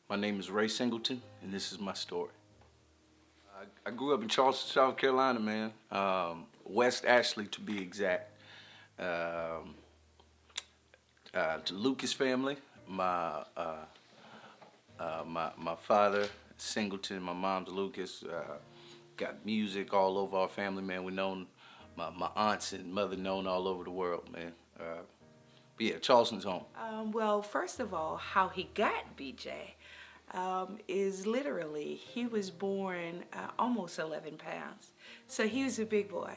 My name is Ray Singleton, and this is my story. I grew up in Charleston, South Carolina, man. West Ashley, to be exact. The Lucas family. My father, Singleton. My mom's Lucas. Got music all over our family, man. We're known. My aunts and mother known all over the world, man. But yeah, Charleston's home. Well, first of all, how he got BJ is literally, he was born almost 11 pounds. So he was a big boy.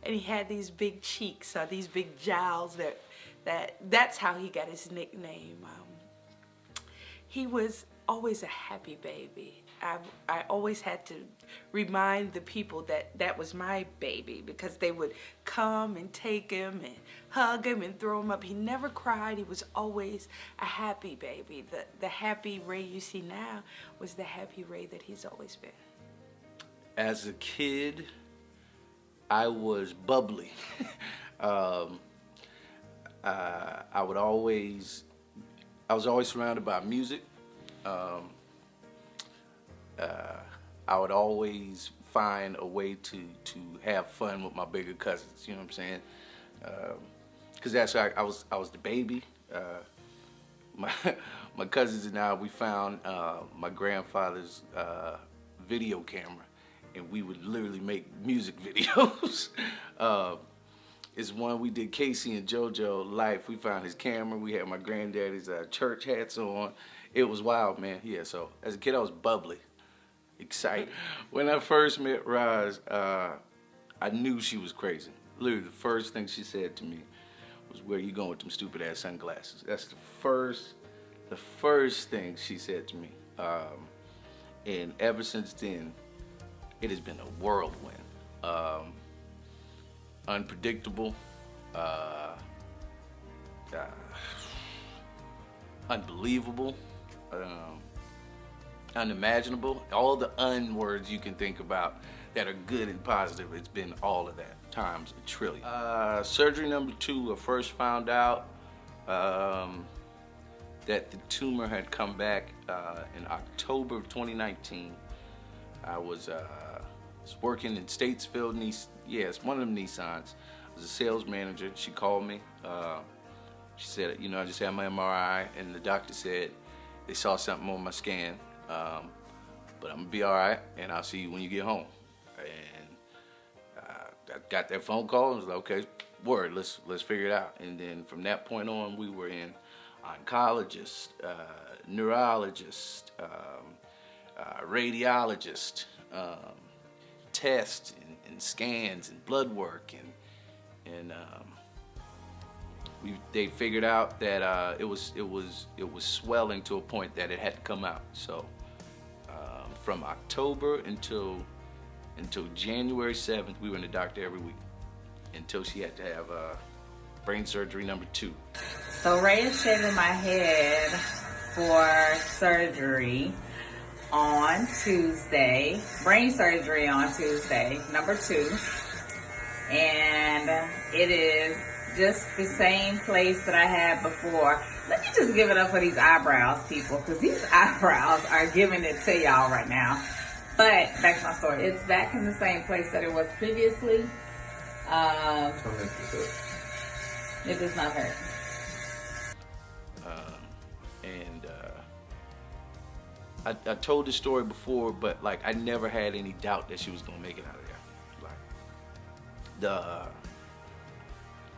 And he had these big cheeks, these big jowls. That's how he got his nickname. He was always a happy baby. I always had to remind the people that that was my baby, because they would come and take him and hug him and throw him up. He never cried. He was always a happy baby. The happy Ray you see now was the happy Ray that he's always been. As a kid, I was bubbly. I was always surrounded by music. I would always find a way to have fun with my bigger cousins. You know what I'm saying? Because that's how I was the baby. My cousins and I, we found my grandfather's video camera, and we would literally make music videos. It's one we did, Casey and JoJo Life. We found his camera. We had my granddaddy's church hats on. It was wild, man. Yeah, so as a kid, I was bubbly, excited. When I first met Roz, I knew she was crazy. Literally, the first thing she said to me was, "Where you going with them stupid ass sunglasses?" That's the first thing she said to me. And ever since then, it has been a whirlwind. Unpredictable, unbelievable, unimaginable, all the words you can think about that are good and positive. It's been all of that times a trillion. Surgery number 2, I first found out that the tumor had come back in October of 2019. I was working in Statesville, it's one of them Nissans. I was a sales manager. She called me. She said, I just had my MRI, and the doctor said they saw something on my scan, but I'm gonna be all right, and I'll see you when you get home. And I got that phone call, and I was like, okay, word, let's figure it out. And then from that point on, we were in oncologist, neurologist, radiologist, tests and scans and blood work, and they figured out that it was swelling to a point that it had to come out. So from October until January 7th, we were in the doctor every week until she had to have brain surgery number 2. So Ray is shaving my head for surgery on Tuesday, brain surgery on Tuesday, number 2. And it is just the same place that I had before. Let me just give it up for these eyebrows, people, because these eyebrows are giving it to y'all right now. But back to my story. It's back in the same place that it was previously. It does not hurt. I told this story before, but I never had any doubt that she was gonna make it out of there.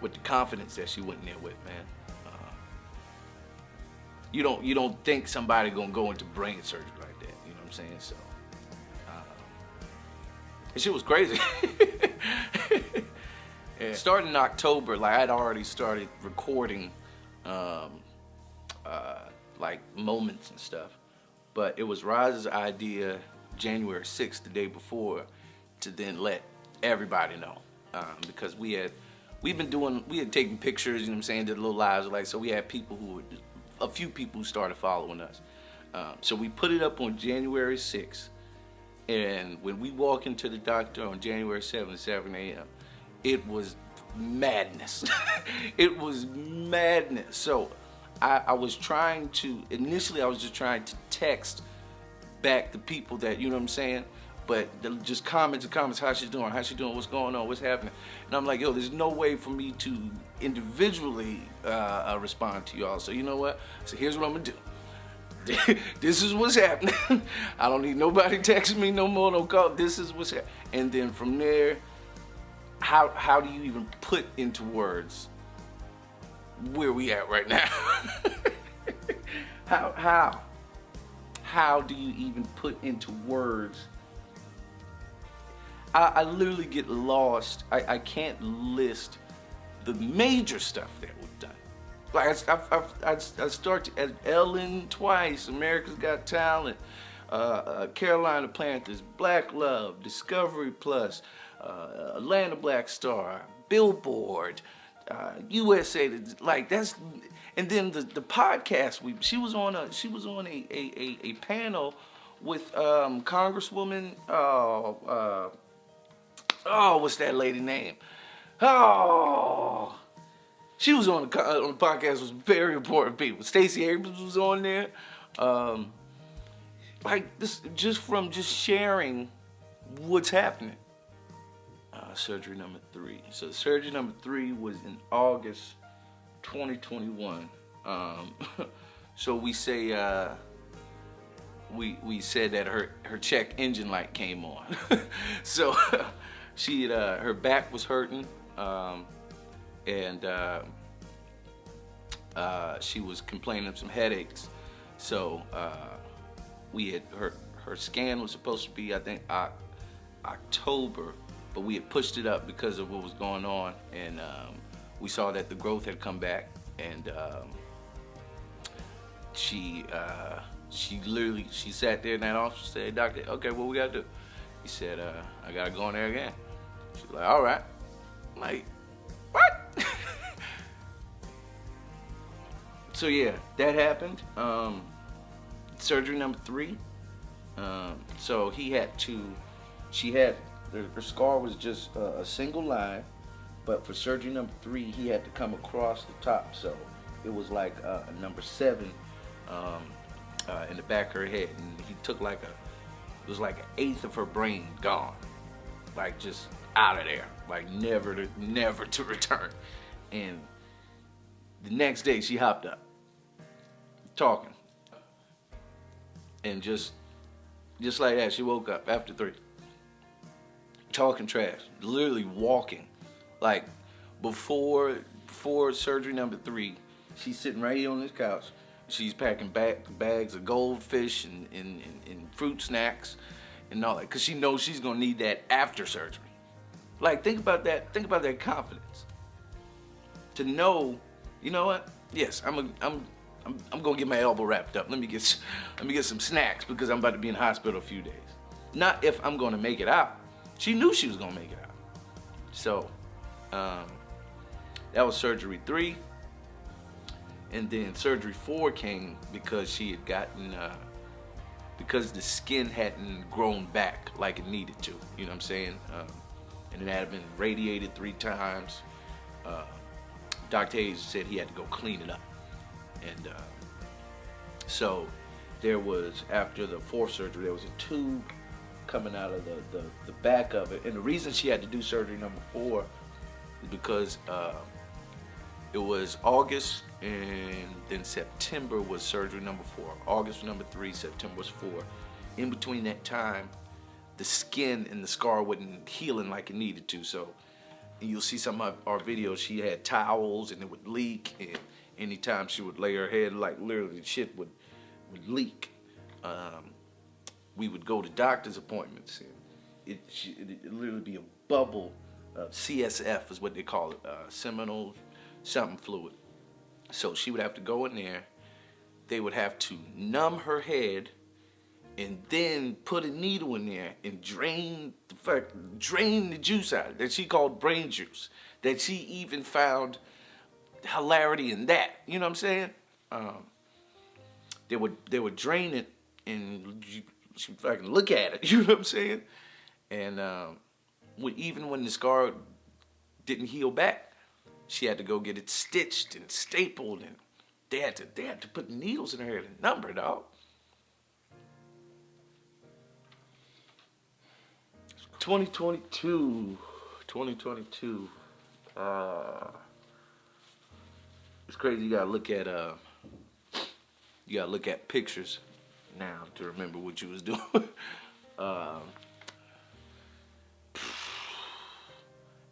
With the confidence that she went in there with, man. You don't think somebody gonna go into brain surgery like that. You know what I'm saying? So, and she was crazy. And starting in October, I'd already started recording, moments and stuff. But it was Roz's idea, January 6th, the day before, to then let everybody know, because we had taken pictures, you know what I'm saying, did little lives, so we had a few people who started following us. So we put it up on January 6th, and when we walk into the doctor on January 7th, 7 a.m., it was madness. It was madness. So I was just trying to text back the people that, you know what I'm saying? But just comments and comments, how's she doing, what's going on, what's happening? And I'm like, yo, there's no way for me to individually respond to y'all. So you know what? So here's what I'm gonna do. This is what's happening. I don't need nobody texting me no more, no call. This is what's happening. And then from there, how do you even put into words where we at right now? How do you even put into words? I literally get lost. I can't list the major stuff that we've done. Like I started at Ellen twice, America's Got Talent, Carolina Panthers, Black Love, Discovery Plus, Atlanta Black Star, Billboard, USA. Like that's, and then the podcast. She was on a panel with Congresswoman. What's that lady name? Oh, she was on the podcast with very important people. Stacey Abrams was on there. Like this, just sharing what's happening. Surgery number 3. So surgery number 3 was in August 2021. So we say we said that her check engine light came on. So she her back was hurting, and she was complaining of some headaches. So we had her scan was supposed to be, I think, October, but we had pushed it up because of what was going on, and we saw that the growth had come back, and she sat there in that office and said, "Doctor, okay, what we gotta do?" He said, "I gotta go in there again." She's like, "All right." I'm like, what? So yeah, that happened. Surgery number 3. So her scar was just a single line, but for surgery number 3, he had to come across the top. So it was like a number 7 in the back of her head, and he took it was like an eighth of her brain gone, like just out of there, like never to return. And the next day she hopped up, talking, and just like that, she woke up after 3, talking trash, literally walking. Like before surgery number 3, she's sitting right here on this couch. She's packing bags of goldfish and fruit snacks and all that, because she knows she's gonna need that after surgery. Like, think about that. Think about that confidence. To know, you know what? Yes, I'm gonna get my elbow wrapped up. Let me get some snacks because I'm about to be in the hospital a few days. Not if I'm gonna make it out. She knew she was gonna make it out. So that was surgery 3. And then surgery 4 came because she had gotten, because the skin hadn't grown back like it needed to. You know what I'm saying? And it had been radiated 3 times. Dr. Hayes said he had to go clean it up. And so there was, after the 4th surgery, there was a tube coming out of the back of it. And the reason she had to do surgery number 4 is because it was August, and then September was surgery number 4. August was number 3, September was 4. In between that time, the skin and the scar wasn't healing like it needed to. So, and you'll see some of our videos, she had towels and it would leak, and anytime she would lay her head, like literally shit would leak. We would go to doctor's appointments, and it'd literally be a bubble of CSF is what they call it, seminal something fluid. So she would have to go in there. They would have to numb her head and then put a needle in there and drain the juice out that she called brain juice. That she even found hilarity in that. You know what I'm saying? They would drain it, and she would fucking look at it. You know what I'm saying? And even when the scar didn't heal back, she had to go get it stitched and stapled, and they had to put needles in her head and number, dog. 2022. 2022. It's crazy. You gotta look at pictures now to remember what you was doing.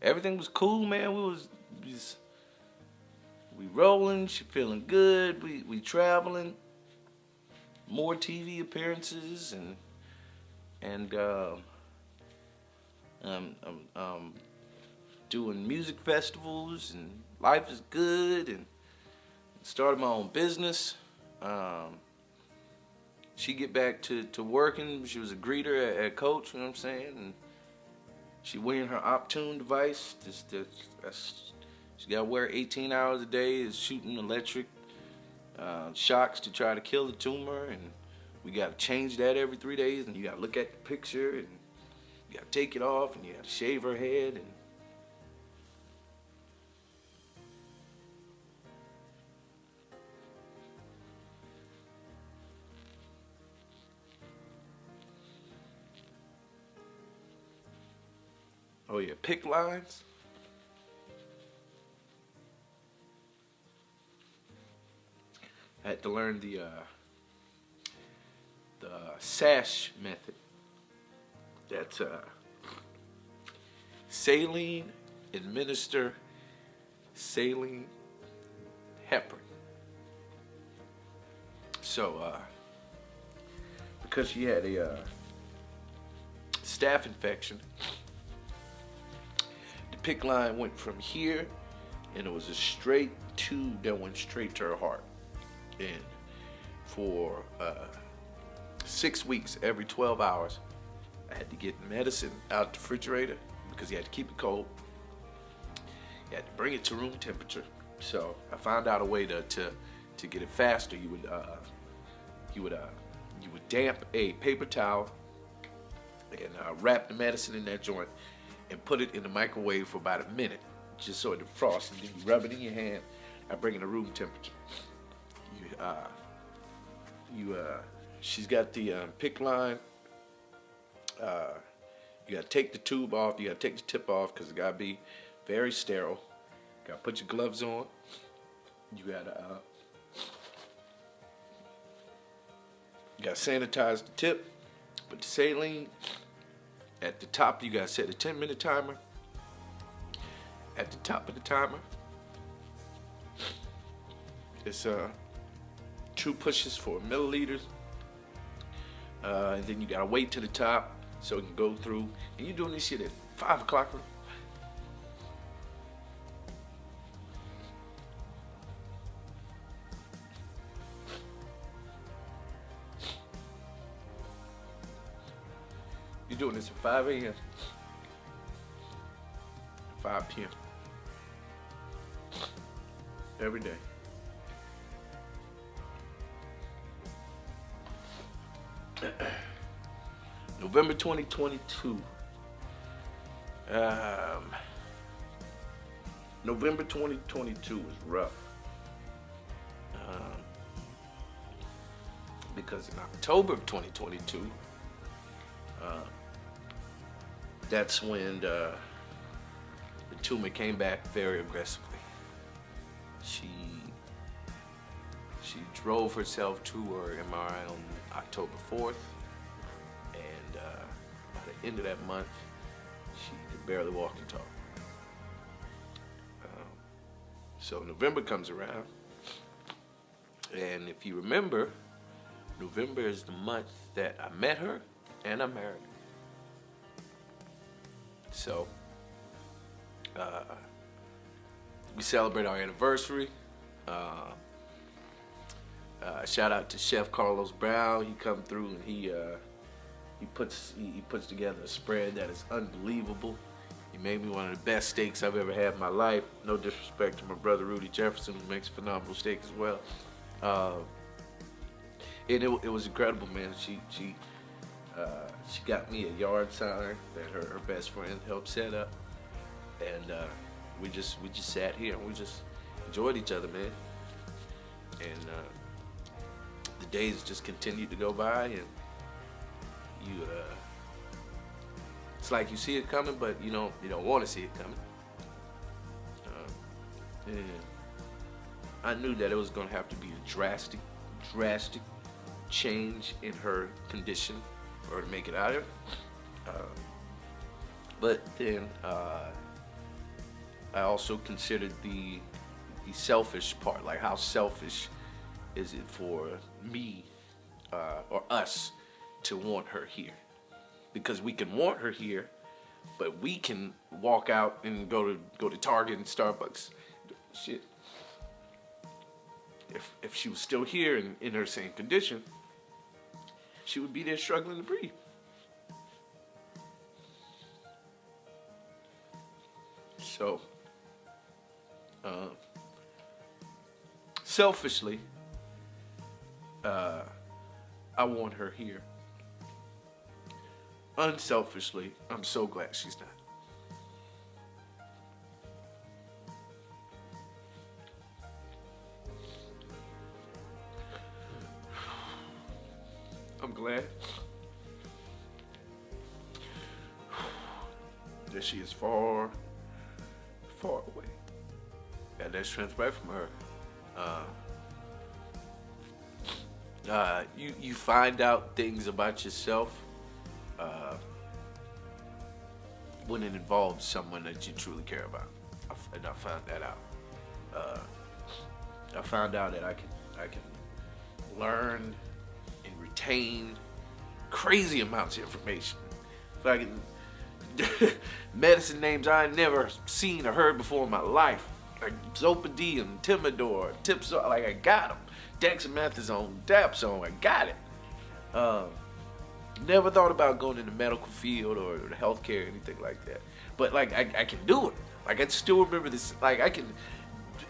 Everything was cool, man. We rolling. She feeling good. We traveling. More TV appearances and doing music festivals, and life is good, and started my own business. She get back to working. She was a greeter at Coach, you know what I'm saying? And she wearing her Optune device. She got to wear 18 hours a day, is shooting electric shocks to try to kill the tumor, and we got to change that every 3 days, and you got to look at the picture, and you got to take it off, and you got to shave her head, and oh yeah, pick lines. I had to learn the sash method. That's saline, administer saline heparin. So because she had a staph infection, the pick line went from here, and it was a straight tube that went straight to her heart. And for 6 weeks, every 12 hours, I had to get medicine out the refrigerator because you had to keep it cold. You had to bring it to room temperature. So I found out a way to get it faster. You would damp a paper towel and wrap the medicine in that joint and put it in the microwave for about a minute, just so it defrosts. And then you rub it in your hand and bring it to room temperature. She's got the pick line. You gotta take the tube off. You gotta take the tip off because it gotta be very sterile. You gotta put your gloves on. You gotta sanitize the tip. Put the saline at the top. You gotta set a 10-minute timer. At the top of the timer, it's 2 pushes for milliliters, and then you gotta wait to the top so it can go through. And you're doing this shit at 5 o'clock. You're doing this at 5 a.m., 5 p.m. every day. November 2022. November 2022 was rough. Because in October of 2022, that's when the tumor came back very aggressively. She drove herself to her MRI on October 4th, and by the end of that month, she could barely walk and talk. So November comes around, and if you remember, November is the month that I met her and I married her. So we celebrate our anniversary. Shout out to Chef Carlos Brown. He come through and he puts together a spread that is unbelievable. He made me one of the best steaks I've ever had in my life. No disrespect to my brother Rudy Jefferson, who makes a phenomenal steak as well. And it was incredible, man. She got me a yard sign that her best friend helped set up, and we just sat here and we just enjoyed each other, man. And the days just continued to go by, and It's like you see it coming, but you don't want to see it coming. And I knew that it was gonna have to be a drastic change in her condition for her to make it out of it. But then I also considered the selfish part, like how selfish is it for me or us to want her here? Because we can want her here, but we can walk out and go to Target and Starbucks. Shit. If she was still here and in her same condition, she would be there struggling to breathe. So, selfishly, I want her here. Unselfishly, I'm so glad she's not. I'm glad that she is far, far away. Got that strength right from her. You find out things about yourself when it involves someone that you truly care about. And I found that out. I found out that I can learn and retain crazy amounts of information. If I can medicine names I ain't never seen or heard before in my life, like Zolpidem, Timidor, Tipsol, like I got them. Dexamethasone, Dapsone, I got it. Never thought about going in the medical field or the healthcare or anything like that. But like I can do it. Like I still remember this. Like I can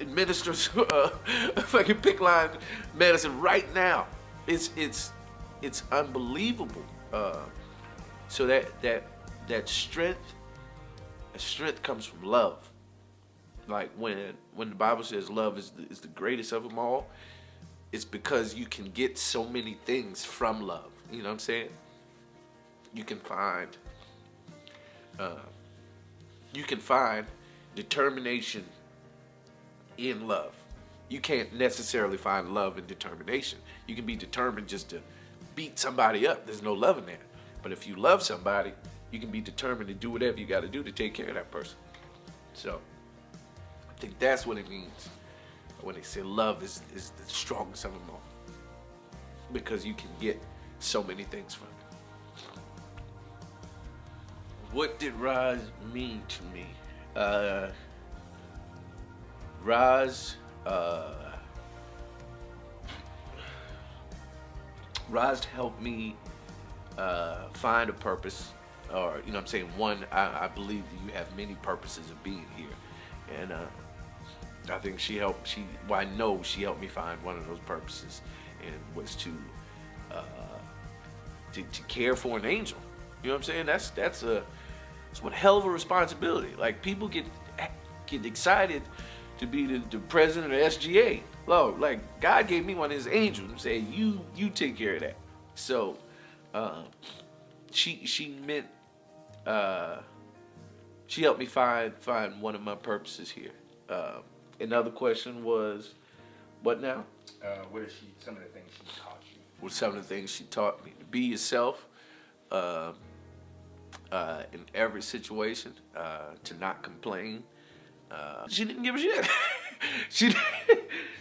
administer fucking PICC line medicine right now. It's unbelievable. So that strength comes from love. Like when the Bible says love is the greatest of them all, it's because you can get so many things from love. You know what I'm saying? You can find determination in love. You can't necessarily find love in determination. You can be determined just to beat somebody up. There's no love in that. But if you love somebody, you can be determined to do whatever you got to do to take care of that person. So I think that's what it means when they say love is the strongest of them all. Because you can get so many things from it. What did Roz mean to me? Roz helped me find a purpose, or you know what I'm saying, one, I believe that you have many purposes of being here, and I think I know she helped me find one of those purposes, and was to care for an angel. You know what I'm saying? That's one hell of a responsibility. Like people get excited to be the president of SGA. Lord, like God gave me one of his angels and said, you take care of that. So she meant she helped me find one of my purposes here. Another question was, what now? What is some of the things she taught you? What some of the things she taught me? To be yourself in every situation, to not complain. She didn't give a shit.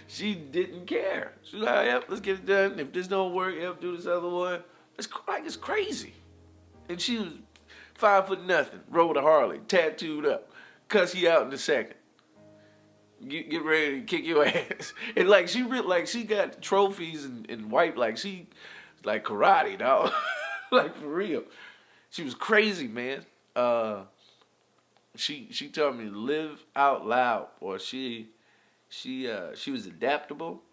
She didn't care. She was like, yep, let's get it done. If this don't work, yep, do this other one. It's crazy. And she was 5'0", rode a Harley, tattooed up, cuss you out in a second. Get ready to kick your ass. And like she got trophies and white, like she like karate, dog. Like for real. She was crazy, man. She told me to live out loud, or she was adaptable.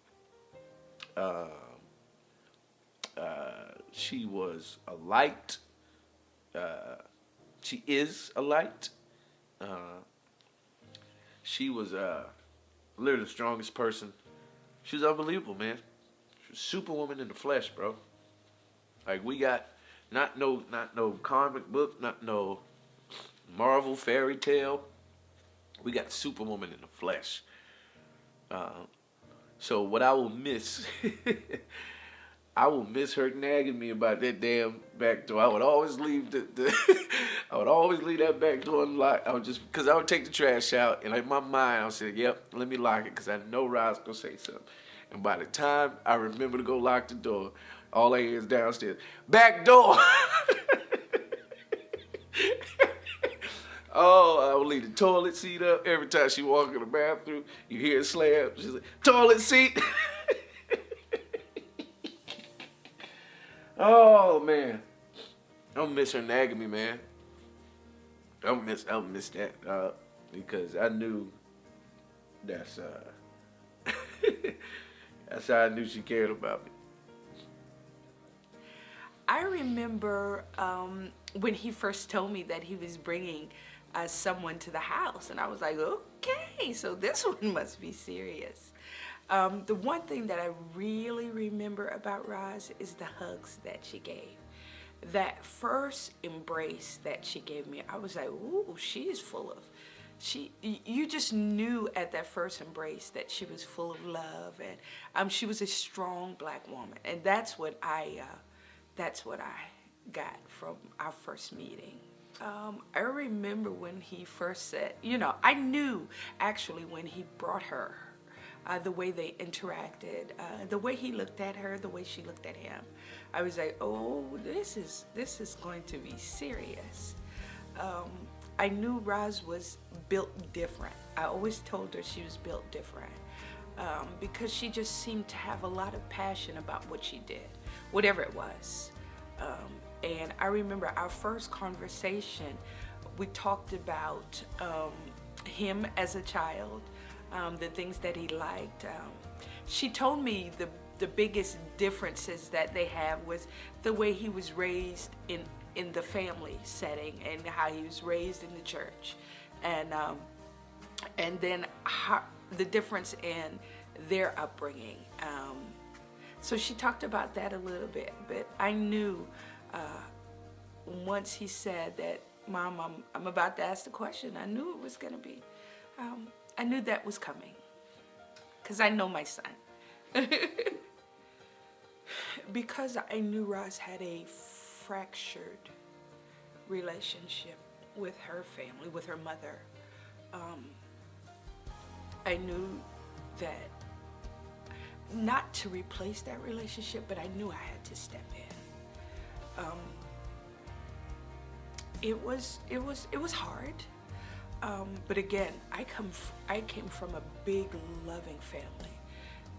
She was a light. She is a light. She was literally the strongest person. She was unbelievable, man. She was Superwoman in the flesh, bro. Like we got not no comic book, not no Marvel fairy tale. We got Superwoman in the flesh. So what I will miss, I will miss her nagging me about that damn back door. I would always leave I would always leave that back door unlocked. Because I would take the trash out, and in my mind, I would say, yep, let me lock it, because I know Rod's going to say something. And by the time I remember to go lock the door, all I hear is downstairs, back door. Oh, I would leave the toilet seat up. Every time she walk in the bathroom, you hear it slam. She's like, toilet seat. Oh, man. I'm gonna miss her nagging me, man. I'll miss that, because I knew that's that's how I knew she cared about me. I remember when he first told me that he was bringing someone to the house, and I was like, okay, so this one must be serious. The one thing that I really remember about Roz is the hugs that she gave. That first embrace that she gave me, I was like, ooh, she is full of, you just knew at that first embrace that she was full of love, and she was a strong black woman, and that's what I got from our first meeting. I remember when he first said, I knew actually when he brought her, the way they interacted, the way he looked at her, the way she looked at him. I was like, oh, this is going to be serious. I knew Roz was built different. I always told her she was built different because she just seemed to have a lot of passion about what she did, whatever it was. And I remember our first conversation, we talked about him as a child, the things that he liked. She told me the biggest differences that they have was the way he was raised in the family setting and how he was raised in the church, and then the difference in their upbringing. So she talked about that a little bit, but I knew once he said that, Mom, I'm about to ask the question, I knew it was going to be, I knew that was coming, because I know my son. Because I knew Roz had a fractured relationship with her family, with her mother, I knew that not to replace that relationship, but I knew I had to step in. It was hard, but again, I came from a big, loving family,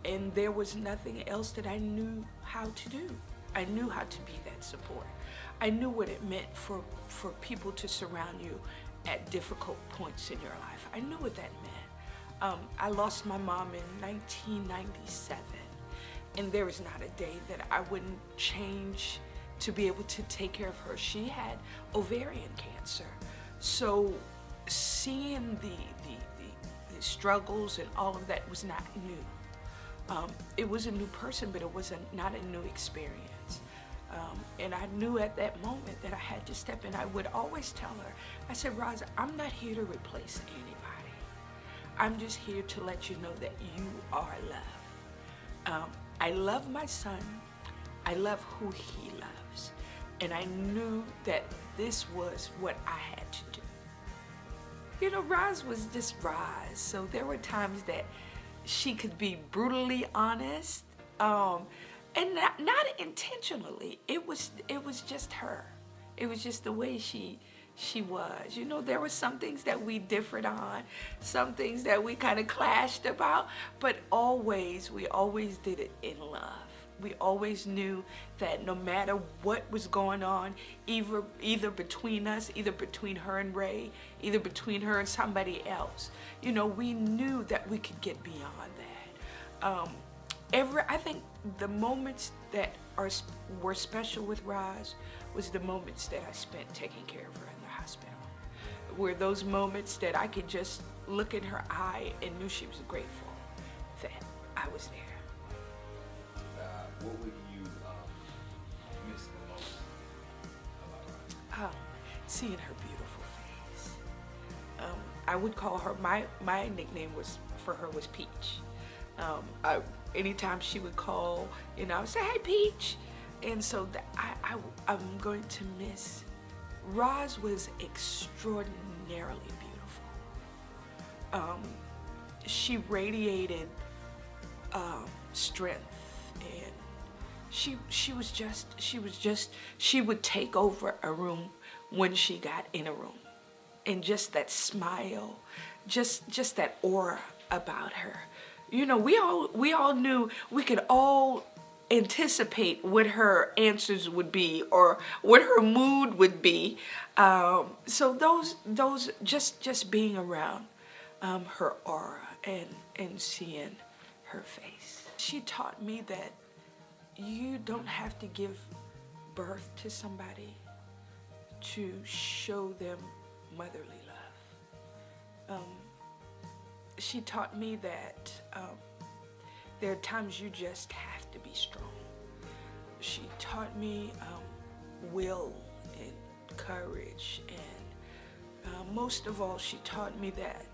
and there was nothing else that I knew how to do. I knew how to be that support. I knew what it meant for people to surround you at difficult points in your life. I knew what that meant. I lost my mom in 1997, and there was not a day that I wouldn't change to be able to take care of her. She had ovarian cancer. So seeing the struggles and all of that was not new. It was a new person, but it was not a new experience. And I knew at that moment that I had to step in. I would always tell her, I said, Roz, I'm not here to replace anybody. I'm just here to let you know that you are loved. I love my son. I love who he loves. And I knew that this was what I had to do. Roz was just Roz. So there were times that she could be brutally honest, and not intentionally. It was just her. It was just the way she was. There were some things that we differed on, some things that we kind of clashed about, but we always did it in love. We always knew that no matter what was going on, either between us, either between her and Ray, either between her and somebody else, we knew that we could get beyond that. I think the moments that were special with Roz was the moments that I spent taking care of her in the hospital. Were those moments that I could just look in her eye and knew she was grateful that I was there. What would you miss the most about Roz? Seeing her beautiful face. I would call her, my nickname for her was Peach. Anytime she would call, I would say, "Hey, Peach." And so I'm going to miss. Roz was extraordinarily beautiful. She radiated strength, and she would take over a room when she got in a room, and just that smile, just that aura about her. We all knew, we could all anticipate what her answers would be or what her mood would be. So those just being around her aura and seeing her face. She taught me that you don't have to give birth to somebody to show them motherly love. She taught me that there are times you just have to be strong. She taught me will and courage, and most of all, she taught me that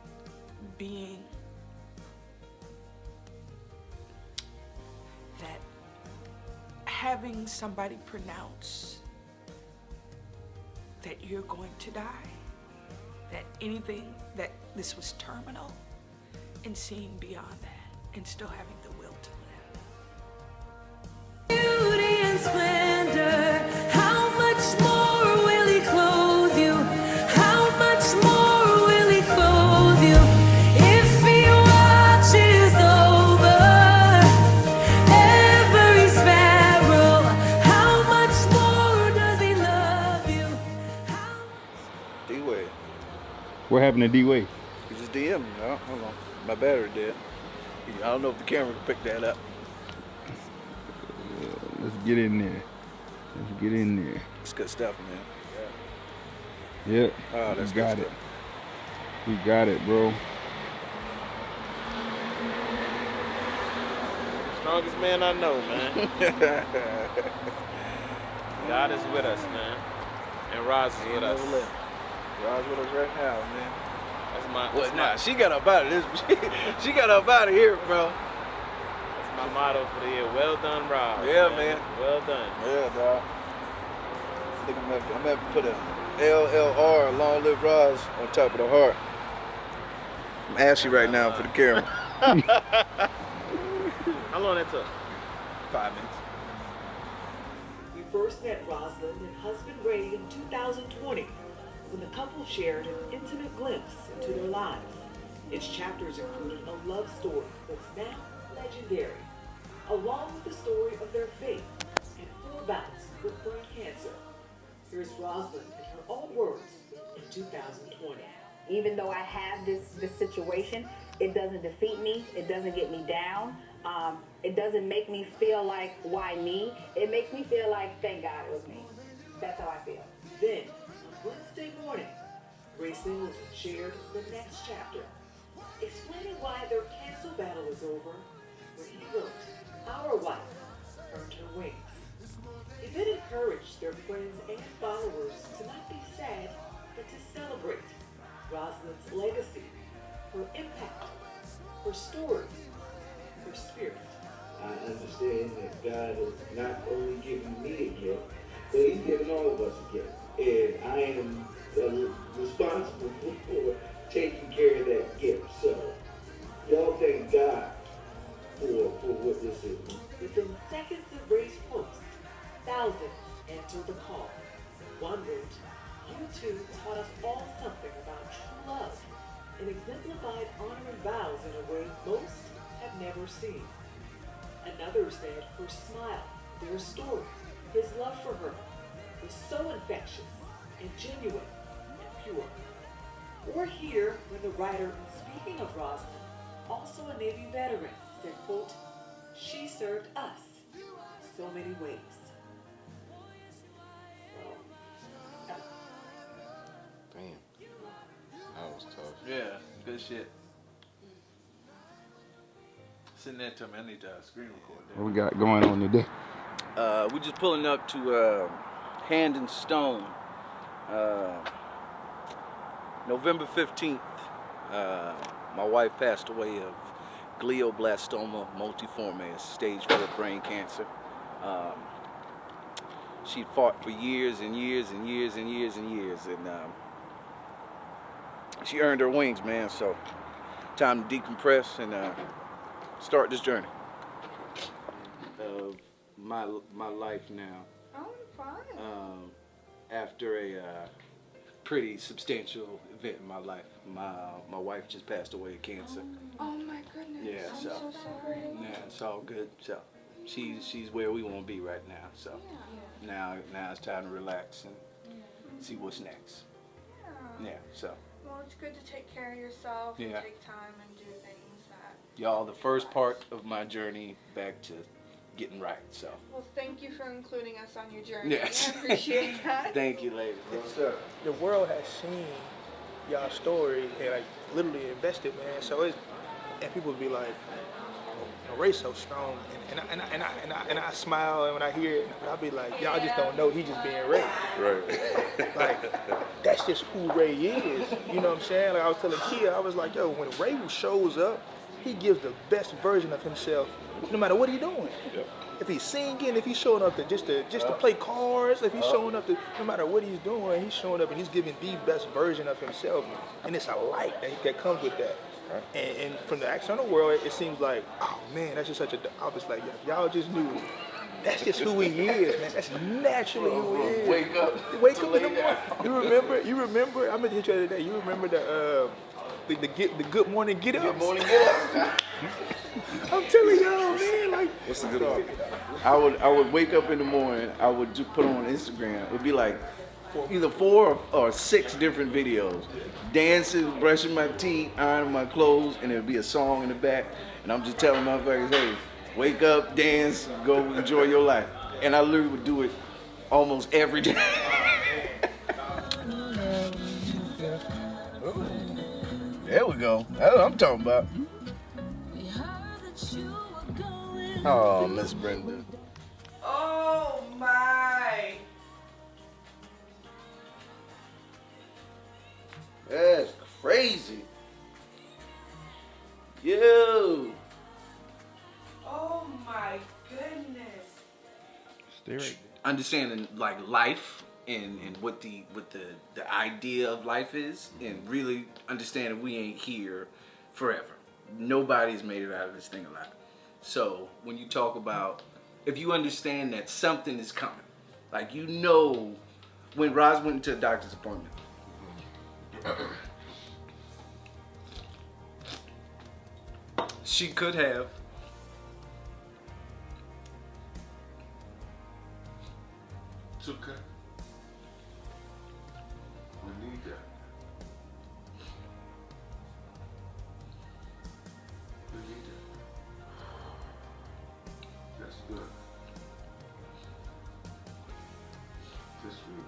having somebody pronounce that you're going to die, that this was terminal, and seeing beyond that, and still having the will to live. Beauty and splendor, how much more will he clothe you? How much more will he clothe you? If he watches over every sparrow, how much more does he love you? D-Way. What happened to D-Way? He just DM me, no? Hold on. My battery dead. I don't know if the camera can pick that up. Let's get in there. Let's get in there. It's good stuff, man. Yep. Oh, that's we got good it. We got it, bro. Strongest man I know, man. God is with us, man. And Roz is with us. Rod's with us right now, man. That's my. Well, That's nah, my, she got up out of this. She got up out of here, bro. that's my motto for the year. Well done, Roz. Yeah, man. Well done. Yeah, dog. I think I'm gonna have to put a LLR, long live Roz, on top of the heart. I'm ashy right now for the camera. How long that took? 5 minutes. We first met Rosalind and husband Ray in 2020 when the couple shared an intimate glimpse into their lives. Its chapters included a love story that's now legendary, along with the story of their faith and 4 bouts with brain cancer. Here's Rosalind in her own words in 2020. Even though I have this situation, it doesn't defeat me. It doesn't get me down. It doesn't make me feel like, why me? It makes me feel like, thank God it was me. That's how I feel. Then, on Wednesday morning, Ray Singleton shared the next chapter, explaining why their cancer battle is over when he wrote, "Our wife earned her wings." He then encouraged their friends and followers to not be sad, but to celebrate Rosalind's legacy, her impact, her story, her spirit. I understand that God has not only given me a gift, but He's given all of us a gift. And I am responsible for taking care of that gift. So, y'all thank God for what this is. Within seconds of Ray's post, thousands entered the call. One wrote, "You two taught us all something about true love and exemplified honoring vows in a way most have never seen." Another said her smile, their story, his love for her was so infectious and genuine and pure. Or here when the writer, speaking of Rosalind, also a Navy veteran, said, quote, "She served us so many ways." Damn. That was tough. Yeah, good shit. Send that to me. I need to screen record that. What we got going on today? We just pulling up to Hand and Stone, November 15th, My wife passed away of glioblastoma multiforme, stage 4 brain cancer. She fought for years and years and years and years and years, and she earned her wings, man. So time to decompress and start this journey of my life now. Oh, fun. After a pretty substantial event in my life, my wife just passed away of cancer. Oh my goodness. Yeah, I'm so so sorry. yeah, it's all good. So she's where we want to be right now. So now it's time to relax and see what's next. Yeah. So Well, it's good to take care of yourself and Yeah. take time and do things that. y'all, the first part of my journey back to getting right. So Well, thank you for including us on your journey. yes, I appreciate that. thank you, lady. Yes, sir. The world has seen y'all story and like literally invested, man. So it's and people be like, Ray's so strong, and I smile and when I hear it, I'll be like, y'all just don't know he just being Ray. Right. Like that's just who Ray is. You know what I'm saying? Like I was telling Kia, I was like, yo, when Ray shows up, he gives the best version of himself, no matter what he's doing. Yep. If he's singing, if he's showing up to just to play cards, if he's showing up to, no matter what he's doing, he's showing up and he's giving the best version of himself, and it's a light that comes with that. And from the external world, it seems like, oh man, that's just such a. I was like, if y'all just knew, that's just who he is, man. That's naturally who he is. Wake up. Wake up in the morning. You remember? I meant to hit you the other day. You remember the good morning get up? Good morning, get up. I'm telling y'all, man. Like, What's the good one? I would wake up in the morning. I would just put on Instagram. It would be like either 4 or 6 different videos, dancing, brushing my teeth, ironing my clothes, and there'd be a song in the back. And I'm just telling motherfuckers, hey, wake up, dance, go enjoy your life. And I literally would do it almost every day. There we go. That's what I'm talking about. Oh, Miss Brenda. Oh my. That's crazy. Yo. Oh my goodness. Stay right Understanding like life and what the idea of life is, and really understanding we ain't here forever. Nobody's made it out of this thing alive. So when you talk about, if you understand that something is coming, like you know, when Roz went into a doctor's appointment, she could have It's okay. We need that. We need that. That's good. That's really good.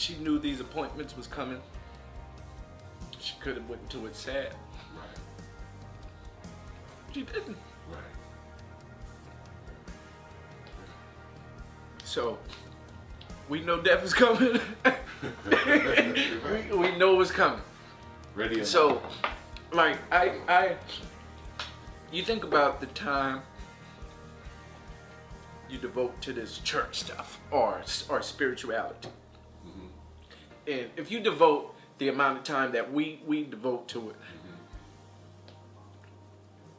she knew these appointments was coming, she could have went into it sad. Right. She didn't. Right. So we know death is coming. we know it's coming. Ready. So, like, you think about the time you devote to this church stuff or spirituality. Mm-hmm. And if you devote the amount of time that we devote to it,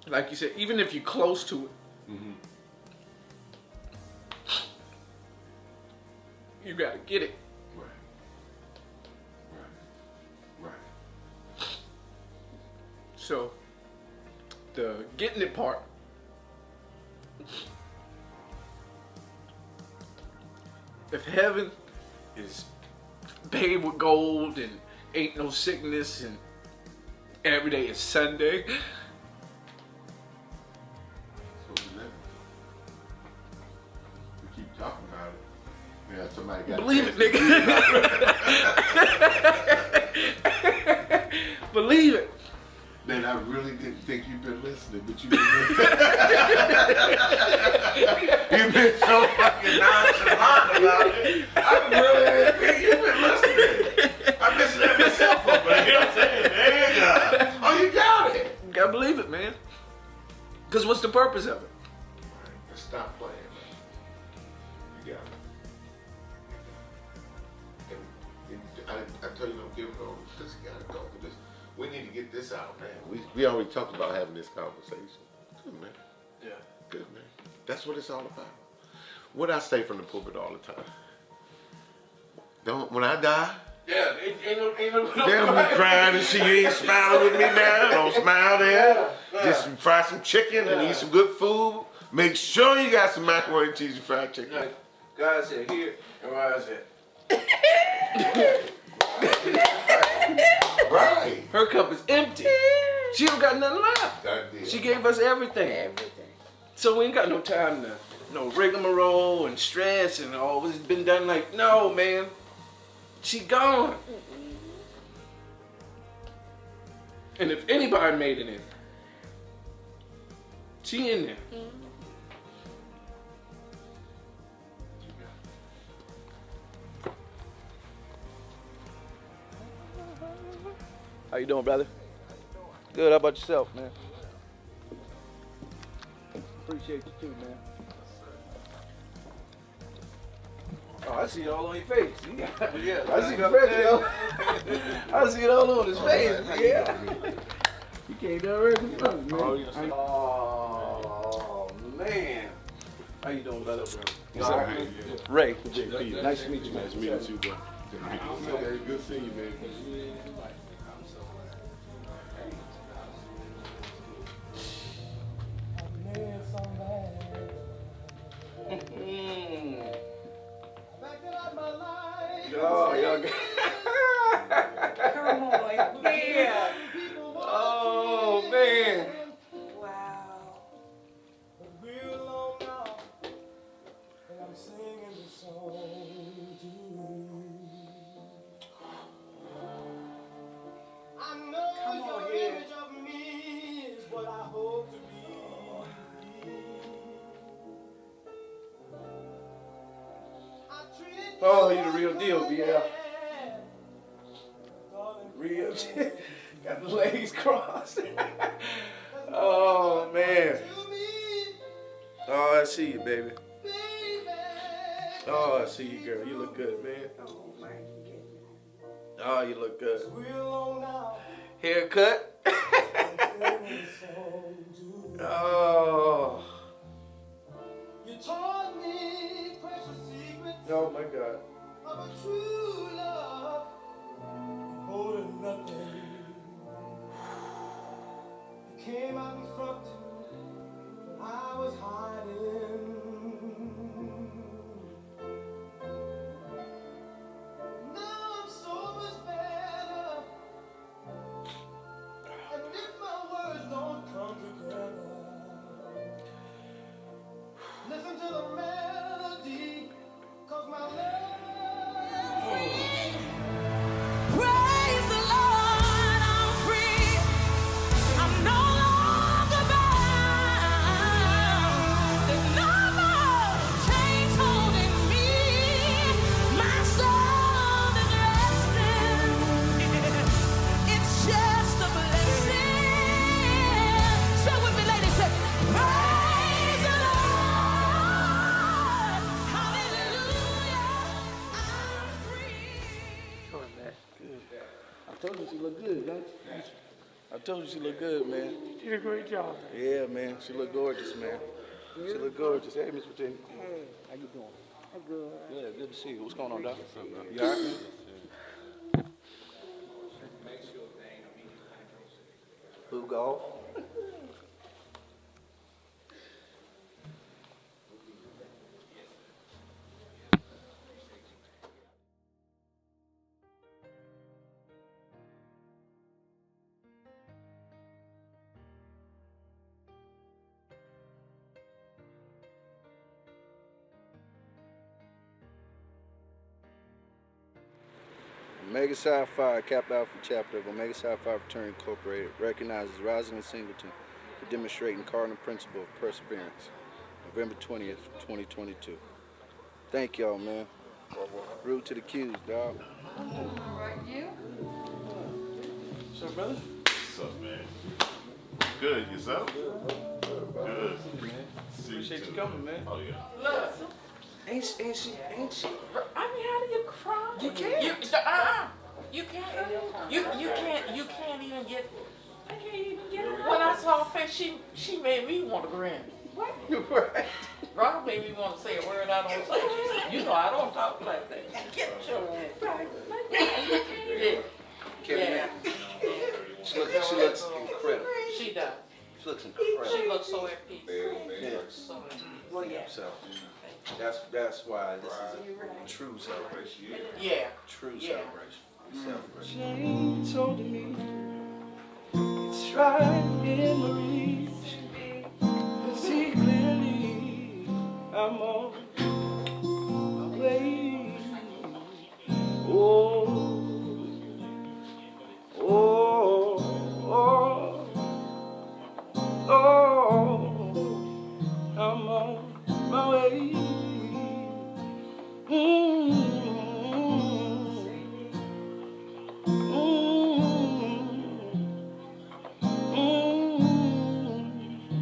mm-hmm. like you said, even if you're close to it, mm-hmm. you gotta get it. Right. So, the getting it part, if heaven is paved with gold and ain't no sickness and every day is Sunday, So we live. We keep talking about it. Yeah, somebody got Believe it, nigga. Believe it. Man, I really didn't think you've been listening, but you've been listening. You've been so fucking nonchalant about it. I really didn't think you've been listening. I'm listening to myself up, but you know what I'm saying? There you go. Oh, you got it. You gotta believe it, man. Because what's the purpose of it? Let's stop playing, man. You got it. And I tell you, don't give it over. Just gotta go. We need to get this out, man. We already talked about having this conversation. Good, man. Yeah. Good, man. That's what it's all about. What I say from the pulpit all the time. When I die, Yeah, ain't no damn you crying and see you ain't smiling with me now. Don't smile there. Just fry some chicken and eat some good food. Make sure you got some macaroni and cheese and fried chicken. Like, God said here, and where I said. Right. Her cup is empty. She don't got nothing left. She gave us everything. So we ain't got no time to rigmarole and stress and all it's been done. Like, no, man. She gone. And if anybody made it in, she in there. How you doing, brother? Good. How about yourself, man? Appreciate you too, man. Oh, I see it all on your face. Yeah, I see the face, yo. I see it all on his face. Yeah. You came down right in front, man. Oh, man. How you doing, brother? You all right? Ray. JP. Nice to meet you, man. Nice to meet you, bro. Good seeing you, man. Oh, y'all got... Come on, yeah. Oh, man. Wow. Come on here. Oh, you the real deal, yeah. Real got the legs crossed. Oh, man. Oh, I see you, baby. Oh, I see you, girl. You look good, man. Oh, you look good. Haircut. Oh. Oh, my God. Came out in front when I was hiding. Now I'm so much better. And if my words don't come together, listen to the melody, 'cause my love is praise the Lord, I'm free. I'm no longer bound. There's no more chains holding me. My soul is resting. It's just a blessing. Say with me, ladies. Say, praise the Lord. Hallelujah. I'm free. I told you she look good, don't you? I told you she look good, man. You did a great job. Yeah, man. She look gorgeous, man. She look gorgeous. Hey, Miss Virginia. Hey, how you doing? I'm good. Yeah, good to see you. What's going on, Doc? You all right, man? Who golf? Omega Psi Phi, Kappa Alpha chapter of Omega Psi Phi Fraternity Incorporated, recognizes Rosalind Singleton for demonstrating cardinal principle of perseverance. November 20th, 2022. Thank y'all, man. Root to the Q's, dog. What's up, brother? What's up, man? Good, yourself? Good. Appreciate you coming, man. Oh, yeah. Look. Ain't she? I mean, how do you cry? You can't. You can't. You can't even get. I can't even get her. When I saw her face, she made me want to grin. What? Right. Rob made me want to say a word I don't say. You know I don't talk like that. Get your ass. Yeah. She looks incredible. She does. She looks incredible. She looks so at peace. Yeah. So at peace. Well, yeah. So that's why this is a true celebration. Yeah. True Yeah. celebration. She told me it's right in my reach. See clearly I'm on my way. Oh, oh, oh, oh, I'm on my way.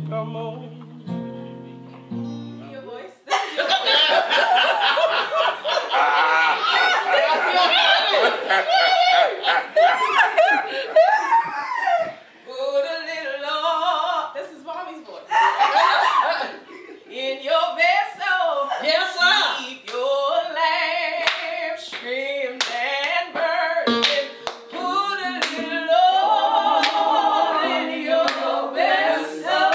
Come on. Your voice? Put a little Lord. This is mommy's voice. In your vessel. Yes, sir. Keep your lamp trimmed and burning. Put a little Lord in your vessel.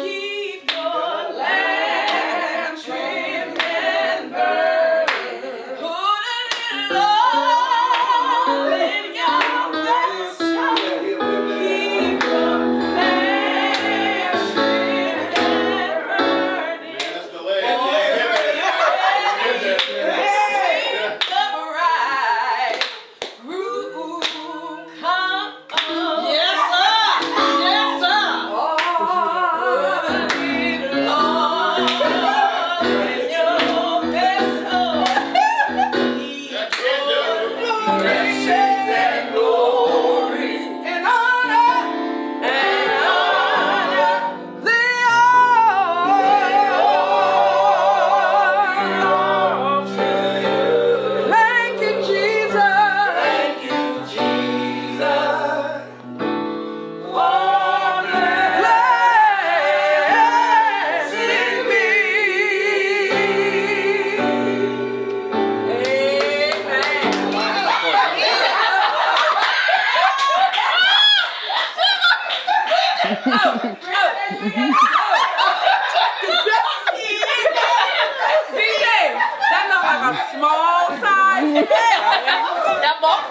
Keep your lamp trimmed and burning. Put a little Lord in your vessel. Keep your lamp trimmed and burning. That's the leg. The bride groom come. Yes, sir. Yes, sir. Put a little Lord in your vessel. Keep your riches and glory and honor the all to you. Thank you, Jesus. Thank you, Jesus. For blessing me. DJ, that look like a small size. That box